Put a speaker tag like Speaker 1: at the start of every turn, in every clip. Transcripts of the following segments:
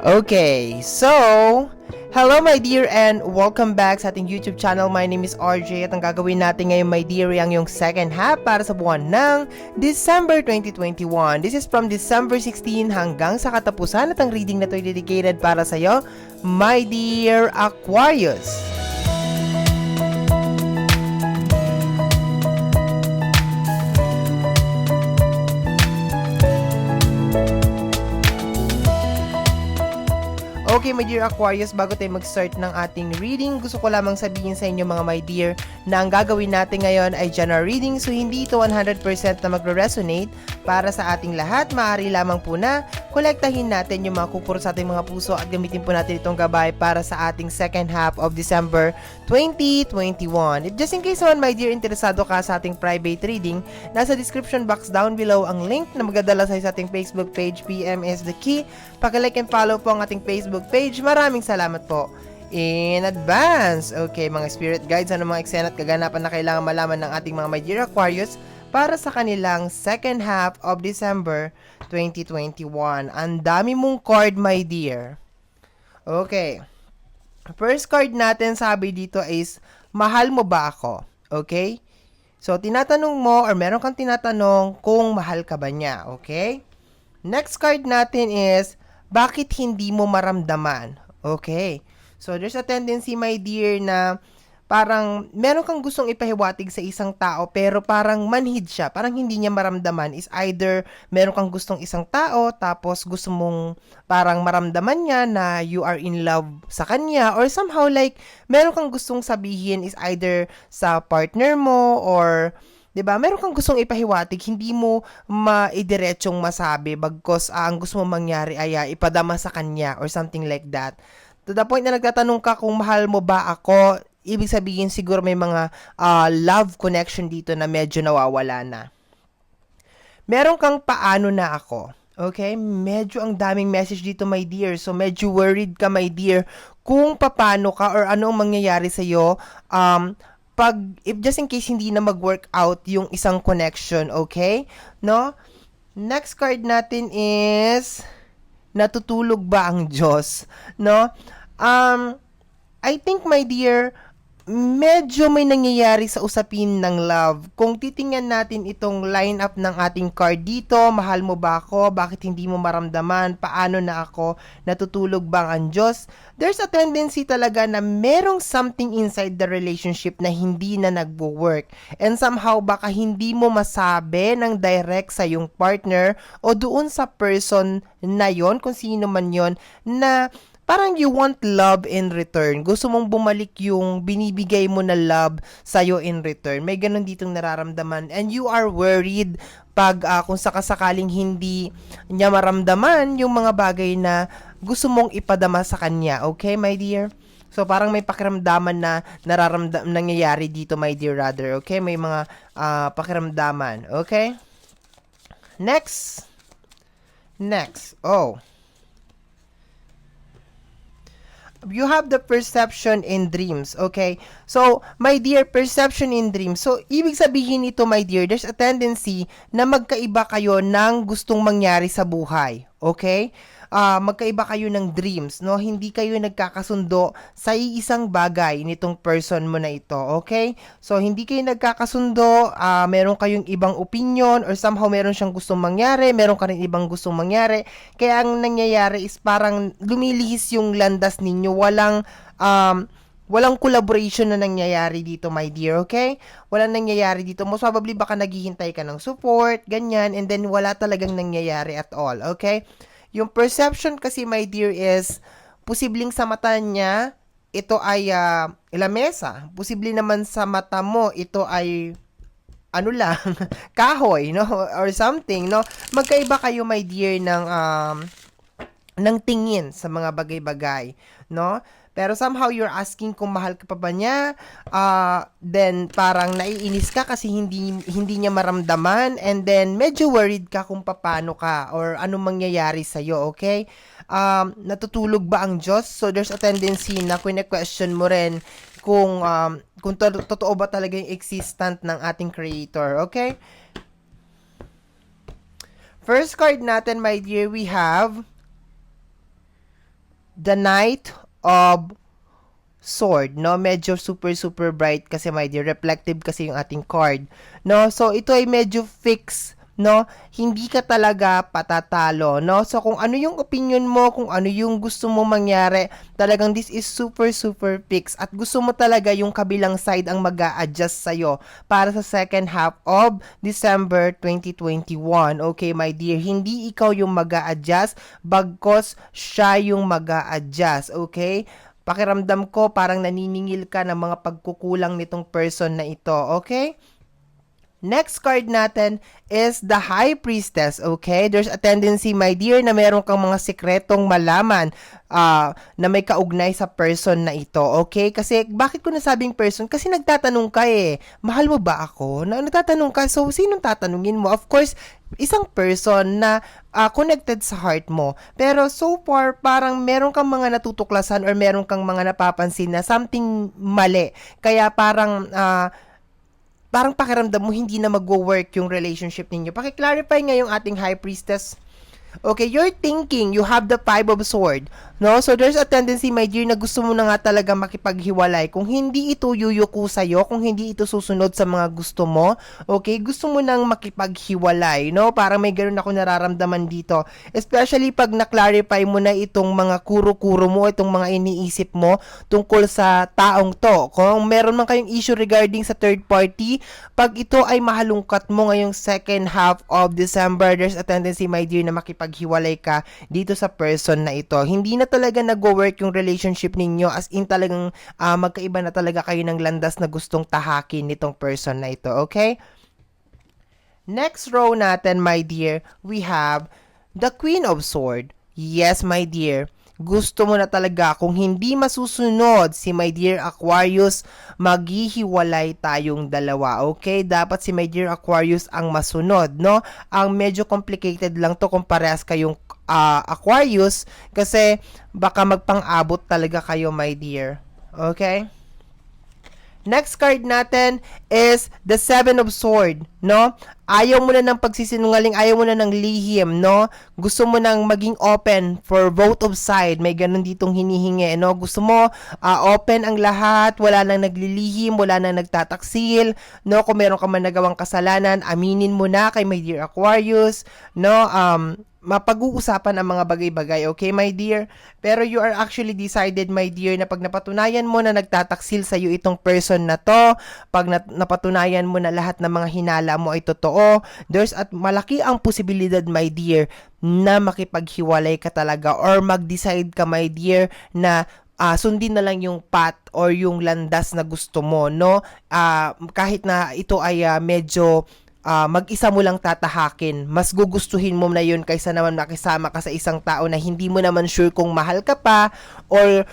Speaker 1: Okay, so, hello my dear and welcome back sa ating YouTube channel. My name is RJ at ang gagawin natin ngayon my dear ay ang yung second half para sa buwan ng December 2021. This is from December 16 hanggang sa katapusan at ang reading na to ay dedicated para sa'yo, my dear Aquarius. Okay, my dear Aquarius, bago tayo mag-start ng ating reading, gusto ko lamang sabihin sa inyo mga my dear na ang gagawin natin ngayon ay general reading, so hindi ito 100% na magre-resonate para sa ating lahat. Maaari lamang po na kolektahin natin yung mga kupuro sa ating mga puso at gamitin po natin itong gabay para sa ating second half of December 2021. If just in case naman my dear interesado ka sa ating private reading, nasa description box down below ang link na magdadala sa ating Facebook page. PM is the key. Paki-like and follow po ang ating Facebook page. Maraming salamat po in advance. Okay, mga spirit guides, ano mga eksena at kaganapan na kailangan malaman ng ating mga my dear Aquarius para sa kanilang second half of December 2021. Ang dami mong card, my dear. Okay. First card natin, sabi dito is, mahal mo ba ako? Okay? So, tinatanong mo or meron kang tinatanong kung mahal ka ba niya. Okay? Next card natin is, bakit hindi mo maramdaman? Okay. So, there's a tendency, my dear, na parang meron kang gustong ipahiwatig sa isang tao pero parang manhid siya. Parang hindi niya maramdaman. Is either meron kang gustong isang tao tapos gusto mong parang maramdaman niya na you are in love sa kanya, or somehow like meron kang gustong sabihin is either sa partner mo or 'di ba? Meron kang gustong ipahiwatig, hindi mo maidiretsong masabi bagkus ang gusto mo mangyari ay ipadama sa kanya or something like that. To the point na nagtatanong ka kung mahal mo ba ako, ibig sabihin siguro may mga love connection dito na medyo nawawala na. Meron kang paano na ako. Okay? Medyo ang daming message dito, my dear. So, medyo worried ka, my dear, kung paano ka or ano ang mangyayari sa'yo pag, if just in case hindi na mag-work out yung isang connection, okay? No? Next card natin is, natutulog ba ang Diyos? No? I think, my dear, medyo may nangyayari sa usapin ng love. Kung titingnan natin itong lineup ng ating card dito, mahal mo ba ako? Bakit hindi mo maramdaman? Paano na ako? Natutulog bang ang Diyos? There's a tendency talaga na merong something inside the relationship na hindi na nagwo-work. And somehow baka hindi mo masabi ng direct sa yung partner o doon sa person na yon, kung sino man yon, na parang you want love in return. Gusto mong bumalik yung binibigay mo na love sa'yo in return. May ganun ditong nararamdaman. And you are worried pag kung sakasakaling hindi niya maramdaman yung mga bagay na gusto mong ipadama sa kanya. Okay, my dear? So, parang may pakiramdaman na nangyayari dito, my dear, rather. Okay? May mga pakiramdaman. Okay? Next. Oh. You have the perception in dreams, okay? So, my dear, perception in dreams. So, ibig sabihin nito, my dear, there's a tendency na magkaiba kayo ng gustong mangyari sa buhay, okay? Magkaiba kayo ng dreams, no? Hindi kayo nagkakasundo sa iisang bagay nitong person mo na ito, okay? So, hindi kayo nagkakasundo, meron kayong ibang opinion or somehow meron siyang gustong mangyari, meron ka rin ibang gustong mangyari. Kaya ang nangyayari is parang lumilihis yung landas ninyo, walang collaboration na nangyayari dito, my dear, okay? Walang nangyayari dito. Most probably, baka naghihintay ka ng support, ganyan, and then wala talagang nangyayari at all, okay? Yung perception kasi, my dear, is posibleng sa mata niya, ito ay lamesa. Posible naman sa mata mo, ito ay ano lang, kahoy, no? Or something, no? Magkaiba kayo, my dear, ng tingin sa mga bagay-bagay, no? Pero somehow you're asking kung mahal ka pa ba niya, then parang naiinis ka kasi hindi niya maramdaman, and then medyo worried ka kung paano ka or anong mangyayari sa'yo, okay? Natutulog ba ang Diyos? So there's a tendency na question mo rin kung totoo ba talaga yung existent ng ating Creator, okay? First card natin, my dear, we have the Knight of Sword, no? Medyo super bright kasi, my dear. Reflective kasi yung ating card, no? So, ito ay medyo fix, no? Hindi ka talaga patatalo, no? So, kung ano yung opinion mo, kung ano yung gusto mo mangyari, talagang this is super fix. At gusto mo talaga yung kabilang side ang mag-a-adjust sa'yo para sa second half of December 2021. Okay, my dear? Hindi ikaw yung mag-a-adjust, bagkos siya yung mag-a-adjust. Okay? Pakiramdam ko parang naniningil ka ng mga pagkukulang nitong person na ito, okay? Next card natin is the High Priestess, okay? There's a tendency, my dear, na meron kang mga sikretong malaman na may kaugnay sa person na ito, okay? Kasi, bakit ko nasabing person? Kasi nagtatanong ka mahal mo ba ako? Nagtatanong ka, so, sinong tatanungin mo? Of course, isang person na connected sa heart mo. Pero so far, parang meron kang mga natutuklasan or meron kang mga napapansin na something mali. Kaya parang pakiramdam mo hindi na magwo-work yung relationship ninyo. Paki-clarify nga yung ating High Priestess. Okay, you're thinking, you have the 5 of Sword, no? So, there's a tendency, my dear, na gusto mo na nga talaga makipaghiwalay. Kung hindi ito yuyuko sa'yo, kung hindi ito susunod sa mga gusto mo, okay, gusto mo nang makipaghiwalay, no? Parang may ganun ako nararamdaman dito. Especially pag na-clarify mo na itong mga kuro-kuro mo, itong mga iniisip mo tungkol sa taong to. Kung meron man kayong issue regarding sa third party, pag ito ay mahalungkat mo ngayong second half of December, there's a tendency, my dear, na makipaghiwalay ka dito sa person na ito. Hindi na talaga nag-work yung relationship ninyo, as in talagang magkaiba na talaga kayo ng landas na gustong tahakin nitong person na ito, okay? Next row natin, my dear, we have the Queen of Sword. Yes, my dear. Gusto mo na talaga, kung hindi masusunod si my dear Aquarius, maghihiwalay tayong dalawa, okay? Dapat si my dear Aquarius ang masunod, no? Ang medyo complicated lang to kung parehas kayong Aquarius, kasi baka magpang-abot talaga kayo, my dear. Okay? Next card natin is the 7 of Sword, no? Ayaw mo na ng pagsisinungaling, ayaw mo na ng lihim, no? Gusto mo nang maging open for both of side. May ganun ditong hinihingi, no? Gusto mo open ang lahat, wala nang naglilihim, wala nang nagtataksil, no? Kung meron ka man nagawang kasalanan, aminin mo na kay my dear Aquarius, no? Mapag-uusapan ang mga bagay-bagay, okay, my dear? Pero you are actually decided, my dear, na pag napatunayan mo na nagtataksil sa'yo itong person na to, pag napatunayan mo na lahat ng mga hinala mo ay totoo, there's at malaki ang posibilidad, my dear, na makipaghiwalay ka talaga or mag-decide ka, my dear, na sundin na lang yung path or yung landas na gusto mo, no? Kahit na ito ay medyo mag-isa mo lang tatahakin, mas gugustuhin mo na yun kaysa naman makisama ka sa isang tao na hindi mo naman sure kung mahal ka pa or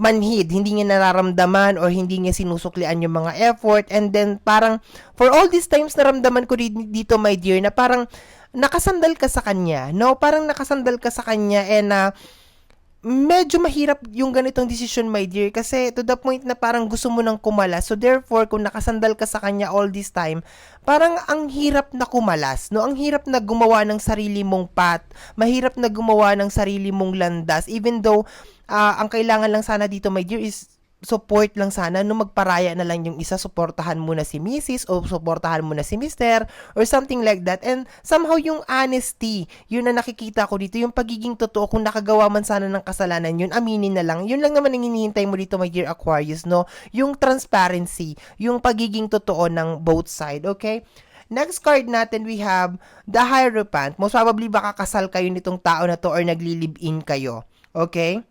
Speaker 1: manhid, hindi niya nararamdaman or hindi niya sinusuklian yung mga effort, and then parang for all these times naramdaman ko dito, my dear, na parang nakasandal ka sa kanya, no? Parang nakasandal ka sa kanya and medyo mahirap yung ganitong decision, my dear, kasi to the point na parang gusto mo nang kumalas. So therefore, kung nakasandal ka sa kanya all this time, parang ang hirap na kumalas, no? Ang hirap na gumawa ng sarili mong path, mahirap na gumawa ng sarili mong landas, even though ang kailangan lang sana dito, my dear, is support lang sana, no? Magparaya na lang yung isa, suportahan mo na si Mrs. o suportahan mo na si Mr. or something like that. And somehow yung honesty, yun na nakikita ko dito, yung pagiging totoo, kung nakagawa man sana ng kasalanan yun, aminin na lang. Yun lang naman ang hinihintay mo dito, my dear Aquarius, no? Yung transparency, yung pagiging totoo ng both side, okay? Next card natin, we have the Hierophant. Most probably baka kasal kayo nitong tao na to or nagli-live-in kayo, okay?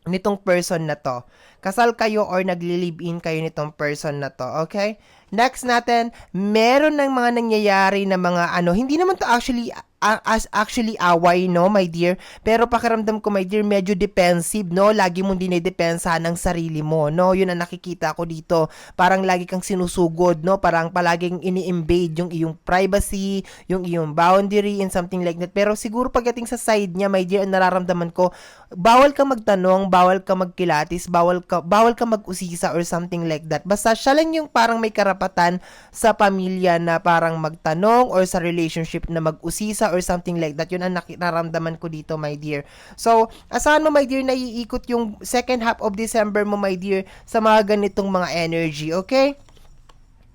Speaker 1: Nitong person na to. Kasal kayo or nagli-live-in kayo nitong person na to, okay? Next natin, meron ng mga nangyayari na mga hindi naman to actually away, no, my dear? Pero pakiramdam ko, my dear, medyo defensive, no? Lagi mong dinidepensahan ng sarili mo, no? Yun ang nakikita ko dito. Parang lagi kang sinusugod, no? Parang palaging ini-invade yung iyong privacy, yung iyong boundary, and something like that. Pero siguro pagdating sa side niya, my dear, ang nararamdaman ko, bawal ka magtanong, bawal ka magkilatis, bawal ka mag-usisa or something like that. Basta siya lang yung parang may karapatan sa pamilya na parang magtanong or sa relationship na mag-usisa ka or something like that. Yun ang nararamdaman ko dito, my dear. So, asahan mo, my dear, na iikot yung second half of December mo, my dear, sa mga ganitong mga energy, okay?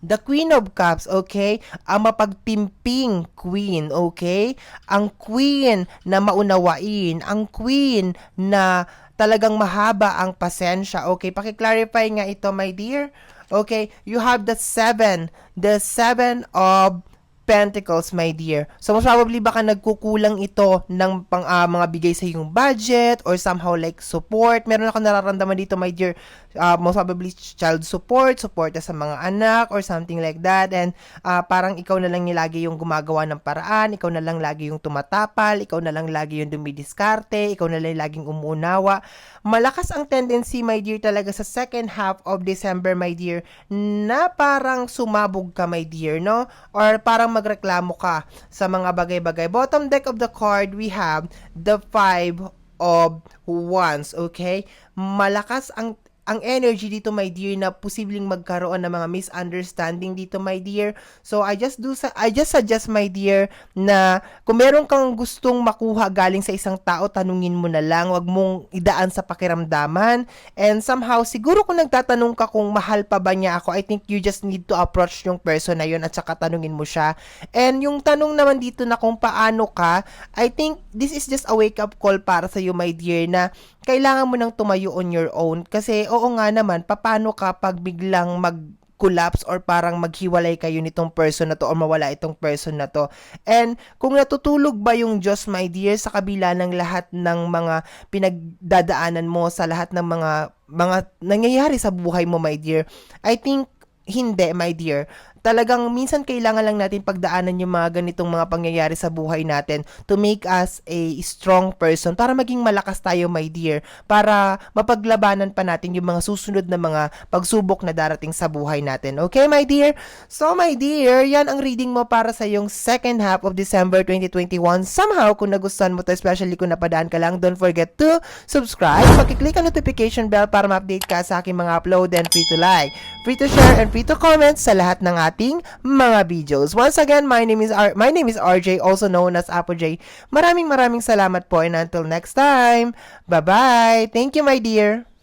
Speaker 1: The Queen of Cups, okay? Ang mapagpimping queen, okay? Ang queen na maunawain, ang queen na talagang mahaba ang pasensya, okay? Paki-clarify nga ito, my dear. Okay, you have the seven of Pentacles, my dear. So, most probably baka nagkukulang ito ng mga bigay sa yung budget or somehow like support. Meron ako nararamdaman dito, my dear. Most probably child support sa mga anak or something like that. And parang ikaw na lang lagi yung gumagawa ng paraan, ikaw na lang lagi yung tumatapal, ikaw na lang lagi yung dumidiskarte, ikaw na lang laging umuunawa. Malakas ang tendency, my dear, talaga sa second half of December, my dear, na parang sumabog ka, my dear, no? Or parang magreklamo ka sa mga bagay-bagay. Bottom deck of the card, we have the 5 of Wands, okay? Malakas ang energy dito, my dear, na posibleng magkaroon ng mga misunderstanding dito, my dear. So, I just suggest, my dear, na kung meron kang gustong makuha galing sa isang tao, tanungin mo na lang, wag mong idaan sa pakiramdaman. And somehow, siguro kung nagtatanong ka kung mahal pa ba niya ako, I think you just need to approach yung person na yun at saka tanungin mo siya. And yung tanong naman dito na kung paano ka, I think this is just a wake-up call para sa you, my dear, na kailangan mo nang tumayo on your own. Kasi, oo nga naman, paano ka pag biglang mag-collapse or parang maghiwalay kayo nitong person na to or mawala itong person na to. And kung natutulog ba yung Diyos, my dear, sa kabila ng lahat ng mga pinagdadaanan mo, sa lahat ng mga nangyayari sa buhay mo, my dear, I think hindi, my dear. Talagang minsan kailangan lang natin pagdaanan yung mga ganitong mga pangyayari sa buhay natin to make us a strong person para maging malakas tayo, my dear, para mapaglabanan pa natin yung mga susunod na mga pagsubok na darating sa buhay natin. Okay, my dear? So, my dear, yan ang reading mo para sa yung second half of December 2021. Somehow, kung nagustuhan mo to, especially kung napadaan ka lang, don't forget to subscribe. Pag-click ang notification bell para ma-update ka sa aking mga upload, and free to like, free to share, and free to comment sa lahat ng ating mga videos. Once again, my name is RJ, also known as Apo J. Maraming salamat po, and until next time, bye-bye. Thank you, my dear.